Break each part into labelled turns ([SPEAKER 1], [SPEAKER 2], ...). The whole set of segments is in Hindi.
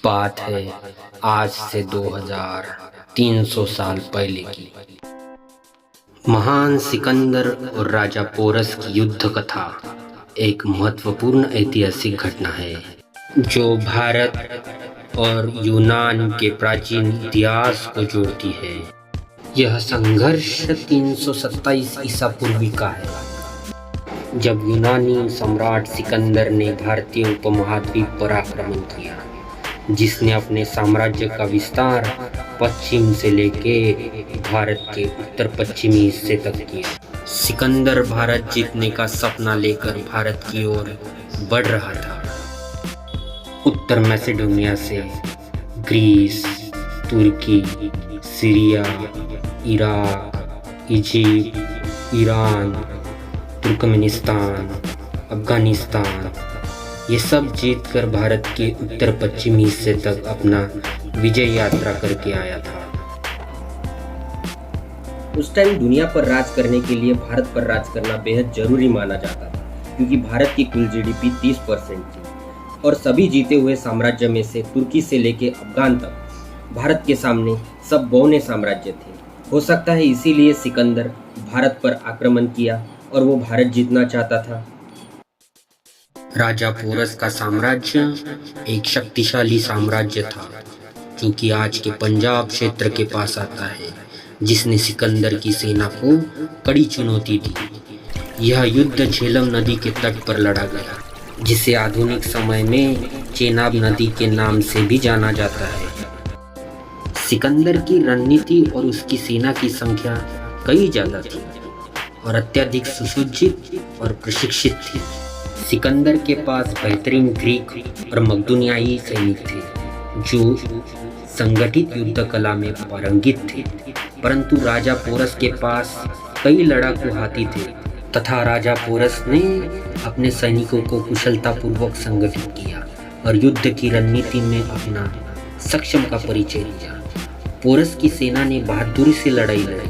[SPEAKER 1] बात है आज से 2300 साल पहले की। महान सिकंदर और राजा पोरस की युद्ध कथा एक महत्वपूर्ण ऐतिहासिक घटना है जो भारत और यूनान के प्राचीन इतिहास को जोड़ती है। यह संघर्ष 327 ईसा पूर्व का है, जब यूनानी सम्राट सिकंदर ने भारतीय उपमहाद्वीप पर आक्रमण किया, जिसने अपने साम्राज्य का विस्तार पश्चिम से लेके भारत के उत्तर पश्चिमी हिस्से तक किया। सिकंदर भारत जीतने का सपना लेकर भारत की ओर बढ़ रहा था। उत्तर मैसेडोनिया से ग्रीस, तुर्की, Syria, Iraq, Egypt, Iran, Turkmenistan, Afghanistan, ये सब जीतकर भारत के उत्तर पश्चिमी हिस्से तक अपना विजय यात्रा करके आया था।
[SPEAKER 2] उस टाइम दुनिया पर राज करने के लिए भारत पर राज करना बेहद जरूरी माना जाता था, क्योंकि भारत की कुल जीडीपी 30% थी और सभी जीते हुए साम्राज्य में से तुर्की से लेके अफगान तक भारत के सामने सब बौने साम्राज्य थे। हो सकता है इसीलिए सिकंदर भारत पर आक्रमण किया और वो भारत जीतना चाहता था।
[SPEAKER 1] राजा पोरस का साम्राज्य एक शक्तिशाली साम्राज्य था जो कि आज के पंजाब क्षेत्र के पास आता है, जिसने सिकंदर की सेना को कड़ी चुनौती दी। यह युद्ध झेलम नदी के तट पर लड़ा गया, जिसे आधुनिक समय में चेनाब नदी के नाम से भी जाना जाता है। सिकंदर की रणनीति और उसकी सेना की संख्या कई ज्यादा थी और अत्यधिक सुसज्जित और प्रशिक्षित थी। सिकंदर के पास बेहतरीन ग्रीक और मकदूनियाई सैनिक थे जो संगठित युद्ध कला में पारंगित थे, परंतु राजा पोरस के पास कई लड़ाकू हाथी थे तथा राजा पोरस ने अपने सैनिकों को कुशलतापूर्वक संगठित किया और युद्ध की रणनीति में अपना सक्षम का परिचय दिया। पोरस की सेना ने बहादुरी से लड़ाई लड़ी,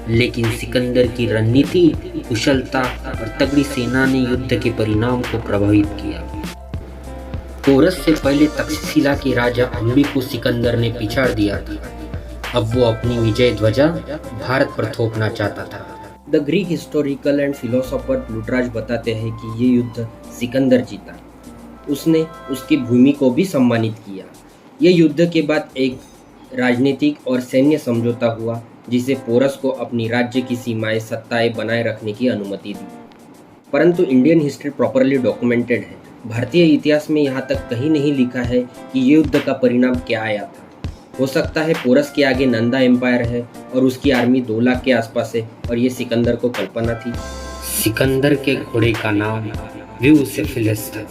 [SPEAKER 1] लेकिन सिकंदर की रणनीति, कुशलता और तगड़ी सेना ने युद्ध के परिणाम को प्रभावित किया। पोरस से पहले तक्षशिला के राजा अम्बी को सिकंदर ने पिछाड़ दिया था। अब वो अपनी विजय ध्वजा भारत पर थोपना चाहता था।
[SPEAKER 2] The Greek historical and philosopher Plutarch बताते हैं कि ये युद्ध सिकंदर जीता। उसने उसकी भूमि को भी सम्मानित किया। ये युद्ध के बाद एक राजनीतिक और सैन्य समझौता हुआ, जिसे पोरस को अपनी राज्य की सीमाएं सत्ताएं बनाए रखने की अनुमति दी। परंतु इंडियन हिस्ट्री प्रॉपरली डॉक्यूमेंटेड है। भारतीय इतिहास में यहाँ तक कहीं नहीं लिखा है कि ये युद्ध का परिणाम क्या आया था। हो सकता है पोरस के आगे नंदा एम्पायर है और उसकी आर्मी 2 लाख के आसपास है और ये सिकंदर को कल्पना थी।
[SPEAKER 1] सिकंदर के घोड़े का नाम ब्यूसेफिलस था।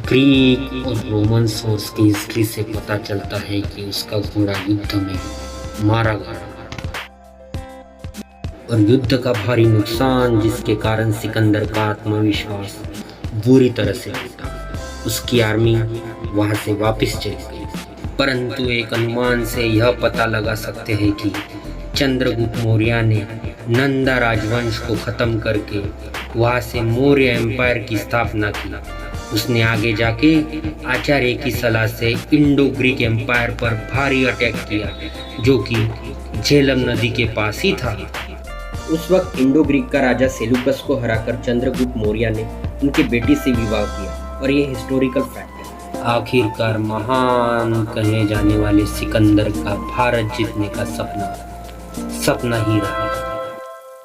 [SPEAKER 1] ग्रीक और रोमन सोर्स की हिस्ट्री से पता चलता है कि उसका घोड़ा युद्ध में मारा गया और युद्ध का भारी नुकसान, जिसके कारण सिकंदर का आत्मविश्वास बुरी तरह से टूटा। उसकी आर्मी वहां से वापस चली गई, परंतु एक अनुमान से यह पता लगा सकते हैं कि चंद्रगुप्त मौर्य ने नंदा राजवंश को खत्म करके वहां से मौर्य एम्पायर की स्थापना की। उसने आगे जाके आचार्य की सलाह से इंडो ग्रीक एम्पायर पर भारी अटैक किया, जो कि झेलम नदी के पास ही था।
[SPEAKER 2] उस वक्त इंडो ग्रीक का राजा सेलुकस को हराकर चंद्रगुप्त मौर्य ने उनकी बेटी से विवाह किया और ये हिस्टोरिकल फैक्ट है।
[SPEAKER 1] आखिरकार महान कहे जाने वाले सिकंदर का भारत जीतने का सपना ही रहा।